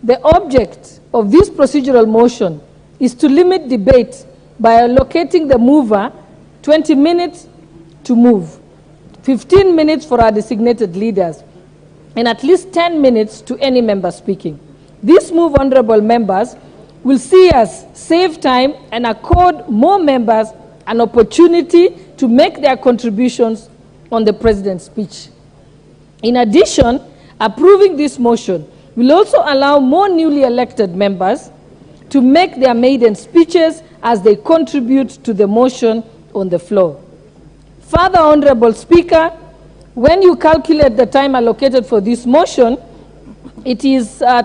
The object of this procedural motion is to limit debate by allocating the mover 20 minutes to move, 15 minutes for our designated leaders, and at least 10 minutes to any member speaking. This move, honorable members, will see us save time and accord more members an opportunity to make their contributions on the President's speech. In addition, approving this motion will also allow more newly elected members to make their maiden speeches as they contribute to the motion on the floor. Further, Honorable Speaker, when you calculate the time allocated for this motion, it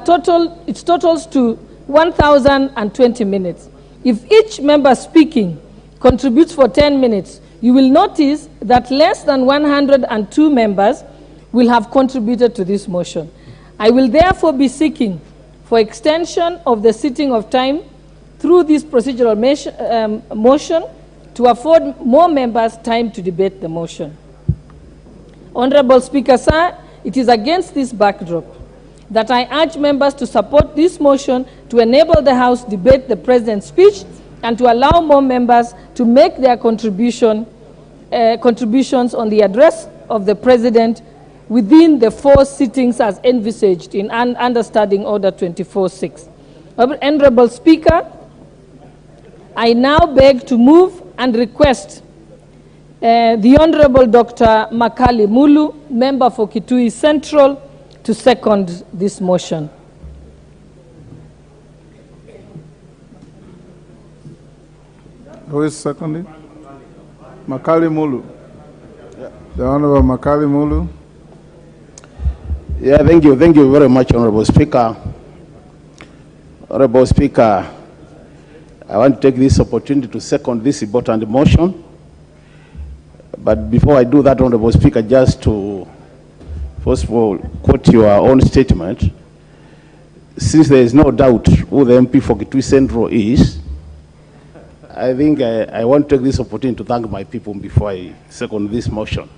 totals to 1,020 minutes. If each member speaking contributes for 10 minutes, you will notice that less than 102 members will have contributed to this motion. I will therefore be seeking for extension of the sitting of time through this procedural motion to afford more members time to debate the motion. Honorable Speaker, sir, it is against this backdrop that I urge members to support this motion to enable the House debate the President's speech and to allow more members to make their contributions on the address of the President within the 4 sittings as envisaged in Understanding Order 24-6. Honorable Speaker, I now beg to move and request the Honorable Dr. Makali Mulu, member for Kitui Central, to second this motion. Who is seconding? Makali Mulu. The Honorable Makali Mulu. Yeah, thank you. Thank you very much, Honorable Speaker. Honorable Speaker, I want to take this opportunity to second this important motion. But before I do that, Honorable Speaker, just to, first of all, quote your own statement. Since there is no doubt who the MP for Kitui Central is, I think I want to take this opportunity to thank my people before I second this motion.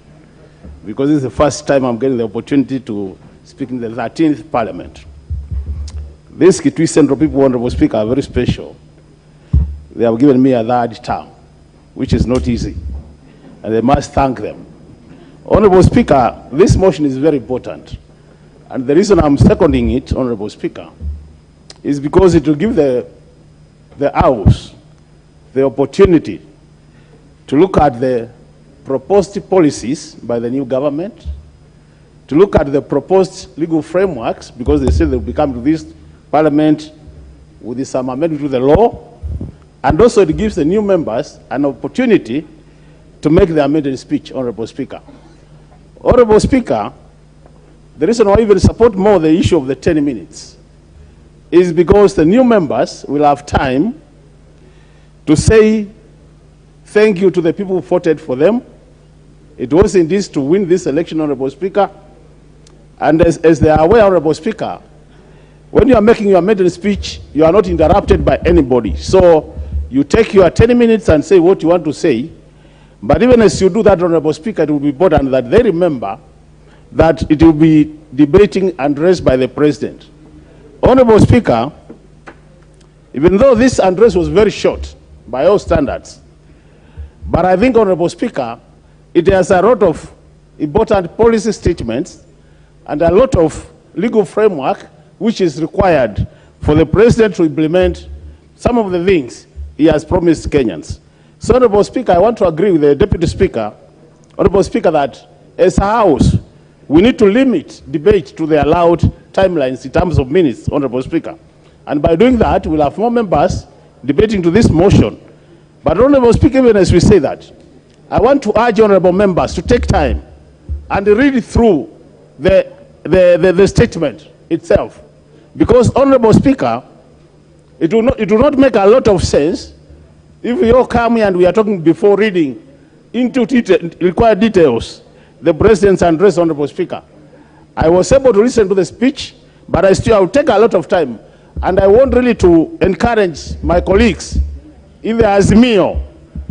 Because this is the first time I'm getting the opportunity to speak in the 13th Parliament. These Kitui Central people, Honorable Speaker, are very special. They have given me a 3rd term, which is not easy, and I must thank them. Honorable Speaker, this motion is very important, and the reason I'm seconding it, Honorable Speaker, is because it will give the House the opportunity to look at the proposed policies by the new government, to look at the proposed legal frameworks, because they say they'll be coming to this Parliament with some amendment to the law, and also it gives the new members an opportunity to make the amended speech, Honorable Speaker. Honorable Speaker, the reason why I even support more the issue of the 10 minutes is because the new members will have time to say thank you to the people who voted for them. It was indeed to win this election, Honorable Speaker. And as they are aware, Honorable Speaker, when you are making your amended speech, you are not interrupted by anybody. So you take your 10 minutes and say what you want to say. But even as you do that, Honorable Speaker, it will be important that they remember that it will be debating and raised by the President. Honorable Speaker, even though this address was very short by all standards, but I think, Honorable Speaker, it has a lot of important policy statements and a lot of legal framework which is required for the President to implement some of the things he has promised Kenyans. So, Honorable Speaker, I want to agree with the Deputy Speaker, Honorable Speaker, that as a House, we need to limit debate to the allowed timelines in terms of minutes, Honorable Speaker. And by doing that, we'll have more members debating to this motion. But, Honorable Speaker, even as we say that, I want to urge honorable members to take time and read through the statement itself. Because, Honorable Speaker, it will not make a lot of sense if we all come here and we are talking before reading into required details the President's address, Honorable Speaker. I was able to listen to the speech, but I will take a lot of time. And I want really to encourage my colleagues in the Azimio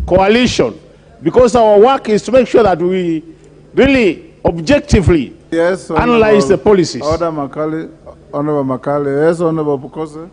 coalition, because our work is to make sure that we really objectively analyze the policies. Order, Makali. Honorable Makali. Yes, Honorable Bukose.